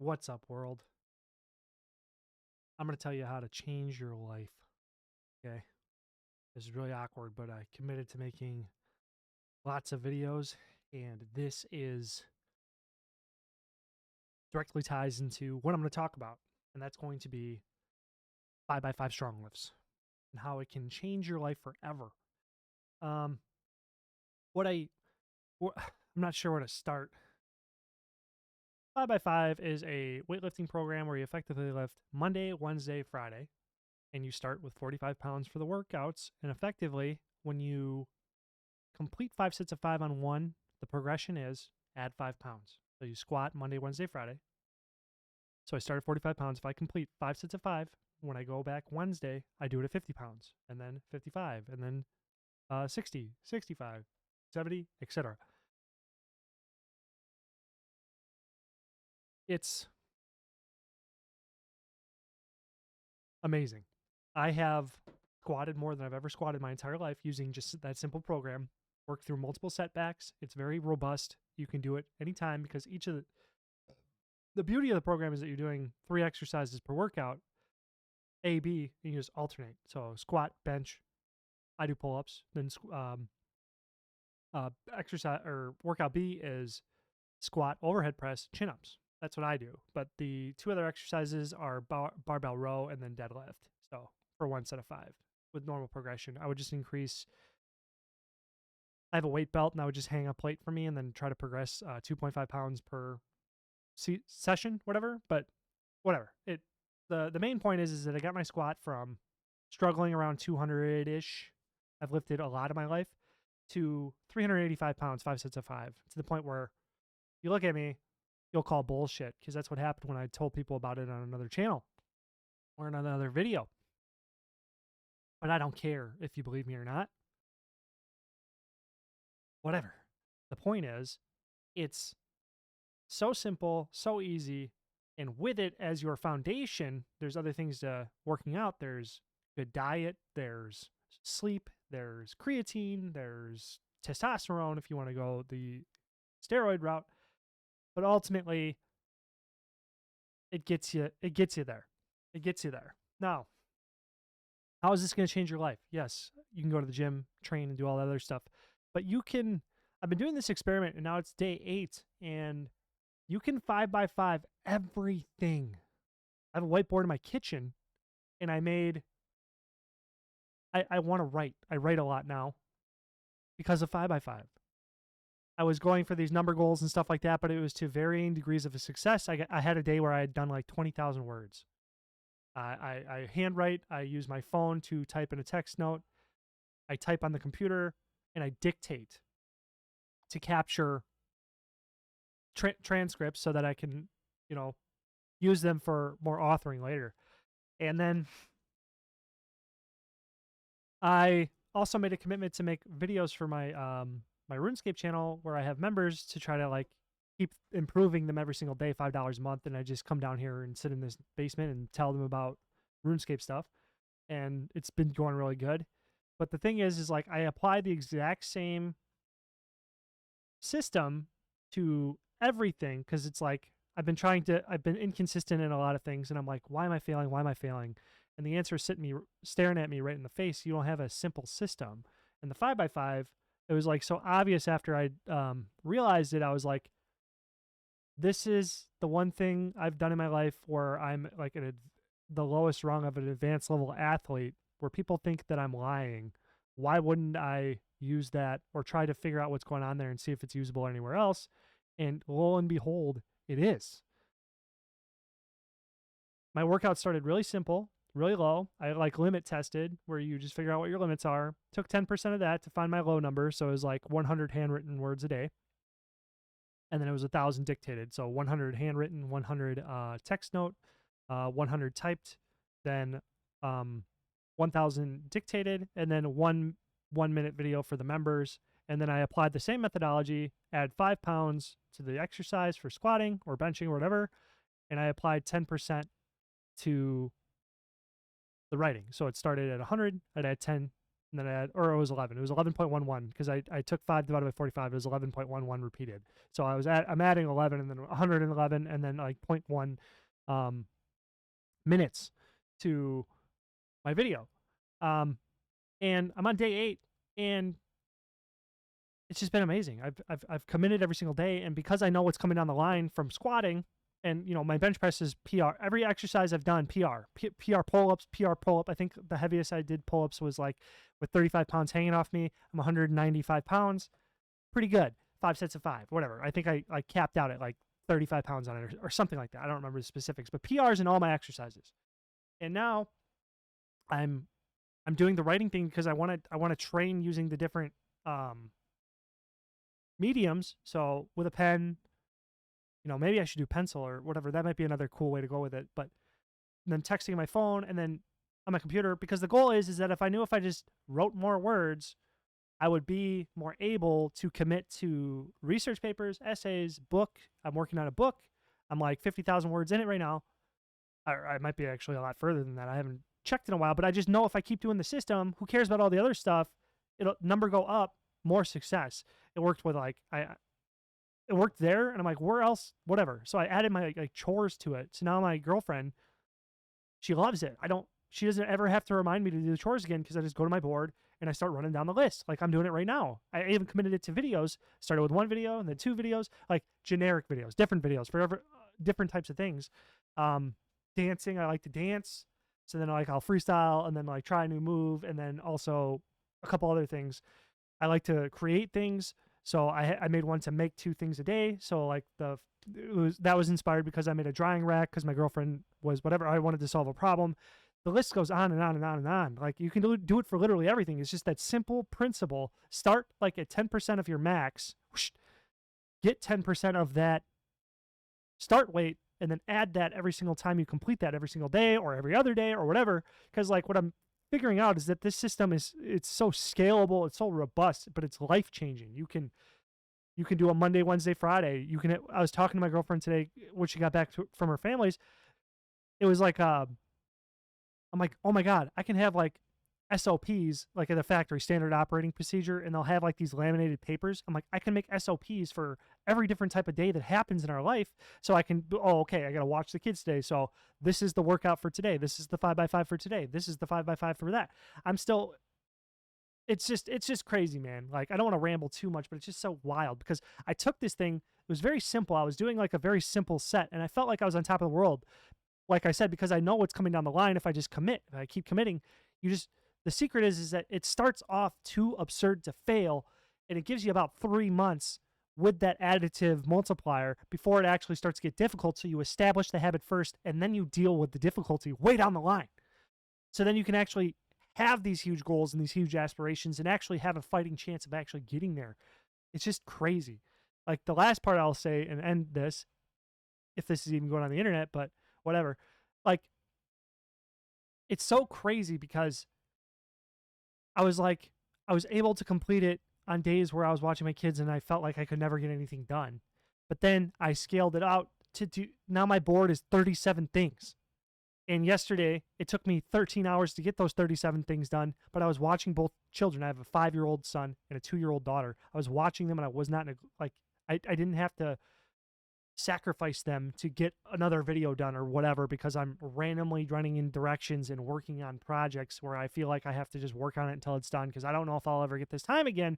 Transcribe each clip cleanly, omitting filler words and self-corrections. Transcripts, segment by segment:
What's up, world? I'm going to tell you how to change your life. Okay. This is really awkward, but I committed to making lots of videos, and this is directly ties into what I'm going to talk about. And that's going to be 5x5 strong lifts and how it can change your life forever. Um, what I, what, I'm not sure where to start. 5x5 is a weightlifting program where you effectively lift Monday, Wednesday, Friday, and you start with 45 pounds for the workouts. And effectively, when you complete 5 sets of 5 on one, the progression is add 5 pounds. So you squat Monday, Wednesday, Friday. So I start at 45 pounds. If I complete 5 sets of 5, when I go back Wednesday, I do it at 50 pounds, and then 55, and then 60, 65, 70, etc. It's amazing. I have squatted more than I've ever squatted my entire life using just that simple program. Work through multiple setbacks. It's very robust. You can do it anytime because each of the beauty of the program is that you're doing 3 exercises per workout, A, B, and you just alternate. So squat, bench. I do pull ups. Then exercise or workout B is squat, overhead press, chin ups. That's what I do. But the two other exercises are barbell row and then deadlift. So for 1 set of 5 with normal progression, I would just increase. I have a weight belt and I would just hang a plate for me and then try to progress 2.5 pounds per session, whatever. But whatever. The main point is that I got my squat from struggling around 200 ish. I've lifted a lot of my life to 385 pounds, 5 sets of 5, to the point where you look at me, you'll call bullshit because that's what happened when I told people about it on another channel or in another video. But I don't care if you believe me or not. Whatever. The point is, it's so simple, so easy. And with it as your foundation, there's other things to working out. There's good diet, there's sleep, there's creatine, there's testosterone if you want to go the steroid route. But ultimately, it gets you there. It gets you there. Now, how is this going to change your life? Yes, you can go to the gym, train, and do all that other stuff. But you can, I've been doing this experiment and now it's day 8, and you can 5x5 everything. I have a whiteboard in my kitchen, and I want to write. I write a lot now because of 5x5. I was going for these number goals and stuff like that, but it was to varying degrees of success. I had a day where I had done like 20,000 words. I handwrite. I use my phone to type in a text note. I type on the computer, and I dictate to capture transcripts so that I can, use them for more authoring later. And then I also made a commitment to make videos for my my RuneScape channel where I have members to try to like keep improving them every single day, $5 a month. And I just come down here and sit in this basement and tell them about RuneScape stuff. And it's been going really good. But the thing is like I apply the exact same system to everything because it's like I've been inconsistent in a lot of things, and I'm like, why am I failing? Why am I failing? And the answer is staring at me right in the face. You don't have a simple system. And the 5x5, it was like so obvious after I realized it. I was like, this is the one thing I've done in my life where I'm like the lowest rung of an advanced level athlete, where people think that I'm lying. Why wouldn't I use that or try to figure out what's going on there and see if it's usable anywhere else? And lo and behold, it is. My workout started really simple, really low. I like limit tested where you just figure out what your limits are. Took 10% of that to find my low number. So it was like 100 handwritten words a day. And then it was 1,000 dictated. So 100 handwritten, 100 text note, 100 typed, then 1,000 dictated, and then one 1 minute video for the members. And then I applied the same methodology, add 5 pounds to the exercise for squatting or benching or whatever. And I applied 10% to the writing. So it started at 100, I'd add 10 And then or it was 11. It was 11.11 because I took 5 divided by 45. It was 11.11 repeated. So I'm adding 11 and then 111 and then like 0.1 minutes to my video. And I'm on day 8, and it's just been amazing. I've committed every single day, and because I know what's coming down the line from squatting, and my bench press is PR. Every exercise I've done, PR pull-ups, PR pull-up. I think the heaviest I did pull-ups was like with 35 pounds hanging off me. I'm 195 pounds, pretty good. 5 sets of 5, whatever. I think I capped out at like 35 pounds on it or something like that. I don't remember the specifics, but PRs in all my exercises. And now I'm doing the writing thing because I want to train using the different mediums. So with a pen, maybe I should do pencil or whatever. That might be another cool way to go with it. But then texting my phone and then on my computer, because the goal is that if I just wrote more words, I would be more able to commit to research papers, essays, book. I'm working on a book. I'm like 50,000 words in it right now. I might be actually a lot further than that. I haven't checked in a while, but I just know if I keep doing the system, who cares about all the other stuff? It'll number go up, more success. It worked with it worked there, and I'm like, where else? Whatever. So I added my like chores to it. So now my girlfriend, she loves it. She doesn't ever have to remind me to do the chores again because I just go to my board and I start running down the list. Like I'm doing it right now. I even committed it to videos. Started with 1 video and then 2 videos, like generic videos, different videos for different types of things. Dancing, I like to dance. So then I'll freestyle and then like try a new move, and then also a couple other things. I like to create things. So I made one to make 2 things a day. So like that was inspired because I made a drying rack because my girlfriend was whatever. I wanted to solve a problem. The list goes on and on and on and on. Like you can do it for literally everything. It's just that simple principle. Start like at 10% of your max. Whoosh, get 10% of that start weight, and then add that every single time you complete that, every single day or every other day or whatever. Because like what I'm figuring out is that this system it's so scalable, it's so robust, but it's life changing. You can do a Monday, Wednesday, Friday. I was talking to my girlfriend today when she got back from her family's. It was like I'm like, oh my God, I can have like SOPs like at a factory, standard operating procedure, and they'll have like these laminated papers. I'm like, I can make SOPs for every different type of day that happens in our life. So I can, okay, I got to watch the kids today. So this is the workout for today. This is the 5x5 for today. This is the 5x5 for that. It's just crazy, man. Like, I don't want to ramble too much, but it's just so wild because I took this thing. It was very simple. I was doing like a very simple set, and I felt like I was on top of the world. Like I said, because I know what's coming down the line if I just commit. If I keep committing, the secret is that it starts off too absurd to fail, and it gives you about 3 months with that additive multiplier before it actually starts to get difficult. So you establish the habit first, and then you deal with the difficulty way down the line. So then you can actually have these huge goals and these huge aspirations and actually have a fighting chance of actually getting there. It's just crazy. Like the last part I'll say and end this, if this is even going on the internet, but whatever. Like, it's so crazy because I was able to complete it on days where I was watching my kids and I felt like I could never get anything done. But then I scaled it out to now my board is 37 things. And yesterday, it took me 13 hours to get those 37 things done, but I was watching both children. I have a 5-year-old son and a 2-year-old daughter. I was watching them, and I was not, I didn't have to sacrifice them to get another video done or whatever because I'm randomly running in directions and working on projects where I feel like I have to just work on it until it's done because I don't know if I'll ever get this time again.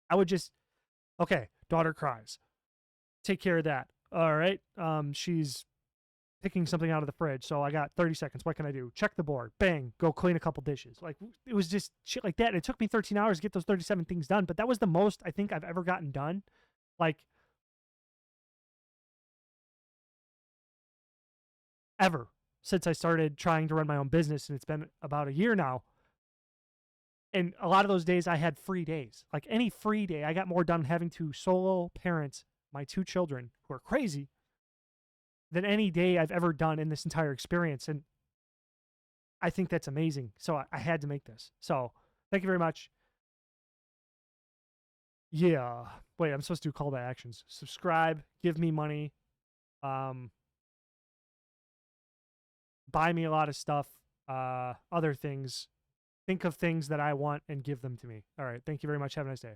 I would just, okay, daughter cries. Take care of that. All right. She's picking something out of the fridge. So I got 30 seconds. What can I do? Check the board. Bang. Go clean a couple dishes. Like, it was just shit like that. And it took me 13 hours to get those 37 things done. But that was the most I think I've ever gotten done. Like, ever since I started trying to run my own business. And it's been about a year now. And a lot of those days I had free days. Like any free day, I got more done having to solo parent my 2 children who are crazy than any day I've ever done in this entire experience. And I think that's amazing. So I had to make this. So thank you very much. Yeah. Wait, I'm supposed to do call to actions. Subscribe, give me money, buy me a lot of stuff, other things. think of things that I want and give them to me. All right. Thank you very much. Have a nice day.